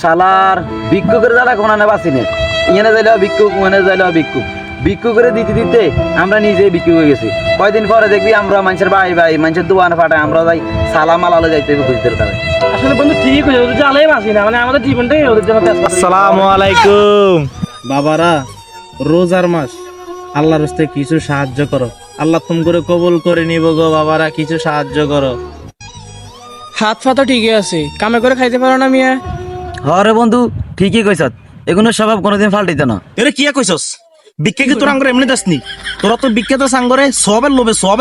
শালার ভিক্ষুকের দ্বারা কোনানে বাঁচিনে ইখানে যাইলেও ভিক্ষুক ওখানে যাইলেও ভিক্ষুক ভিক্ষু করে দিতে দিতে আমরা নিজে ভিক্ষু হয়ে গেছি। কয়দিন পরে দেখবি আমরা মানুষের ভাই ভাই মানুষের দোয়ান ফাটায় আমরা যাই সালাম আলালে যাইতে হবে খুঁজতে পারে। আসলে বন্ধু ঠিক হয়ে যাবে, জ্বালাই বাঁচি না, মানে আমাদের জীবনটাই ওদের জন্য। আসসালামু আলাইকুম বাবারা, রোজার মাস, আল্লাহর রাস্তায় কিছু সাহায্য করো, আল্লাহ তুম করে কবুল করে নিব গো বাবারা, কিছু সাহায্য করো। হাত ফাতা ঠিকই আছে, কামে করে খাইতে পারো না মিয়া? হরে বন্ধু ঠিকই কইছ, এগুলো স্বভাব কোনোদিন ফাল্টিত না। এরে কি কইছস? ভিক্ষা কি তোর আঙ্গরে এমনি দাসনি? তোরা তো ভিক্ষা দাস আঙ্গরে সবের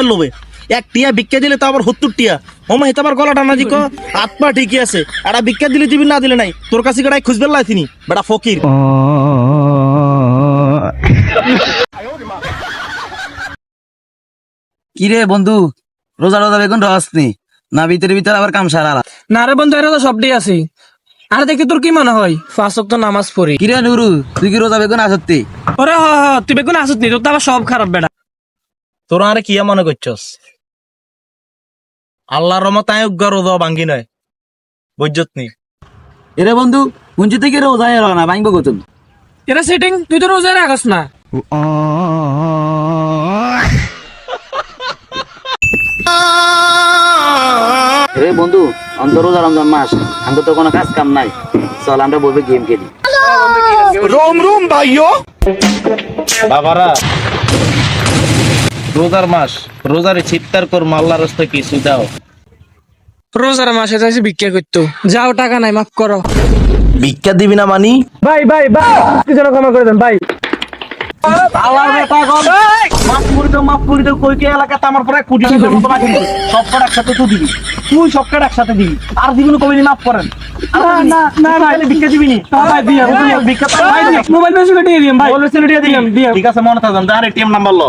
লোভে এক টিয়া ভিক্ষা দিলে তো আবার 70 টিয়া। ওমা হেতা আবার গলা টানা দিকো, হাত পা ঠিকই আছে, এটা ভিক্ষা দিলে দিবি না দিলে নাই, তোর কাছে গড়াই খুঁজবে লাইছিনি বেটা ফকির। কি রে বন্ধু, রোজা রোজা বেগুন রসনি না ভিতরে ভিতরে আবার কাম সারা? না রে বন্ধু, এরা তো সবটাই আছে। আর দেখি তোর কি মনে হয় 5 ওয়াক্ত নামাজ পড়ি? কি রে নুরু, তুই কি রোজা বেগুন আসতি? ওরে হ হ, তুই বেগুন আসত নি, তোর তো আবার সব খারাপ বেটা। তোরা আরে কিয়া মনে করছস? আল্লাহর রহমত আয় রোজা ভাঙ্গি নয়, বুঝছত নি? এরে বন্ধু কুঞ্চি থেকে রোজা এলো না ভাঙবো গতুন। এরা সেটিং, তুই তো রোজা রাখস না। রে বন্ধু অন্ত রোজা রমজান মাস, আমাদের তো কোনো কাজ কাম নাই, চল আমরা বলবো গেম খেলি। রোম রোম ভাইও বাবারা, রোজার মাস, রোজারে চিৎকার কর, আল্লাহর রাস্তায় কিছু দাও। রোজার মাসে যাইছে ভিক্ষা করতো, যাও টাকা নাই মাফ করো। ভিক্ষা দিবি না মানি? ভাই ভাই ভাই, কি যেন ক্ষমা করে দেন ভাই। আল্লাহর বেটা গো, মাফ করে দাও কই কে এলাকাতে আমার পরে কোটি টাকার মতো বাকি নেই, সব কটা একসাথে তুই দিবি, তুই সব কটা একসাথে দিবি, আর দিবি না কবি মাফ করেন। না না ভাই, ভিক্ষা দিবি নি? ভাই দিয়া ভিক্ষা তো ভাই দিও। মোবাইল ফেসিলিটি দিম ভাই, বলে ছেলেটিয়া দিলাম, দিলাম। ঠিক আছে মনে থাকবেন, আর এটিএম নাম্বার লো।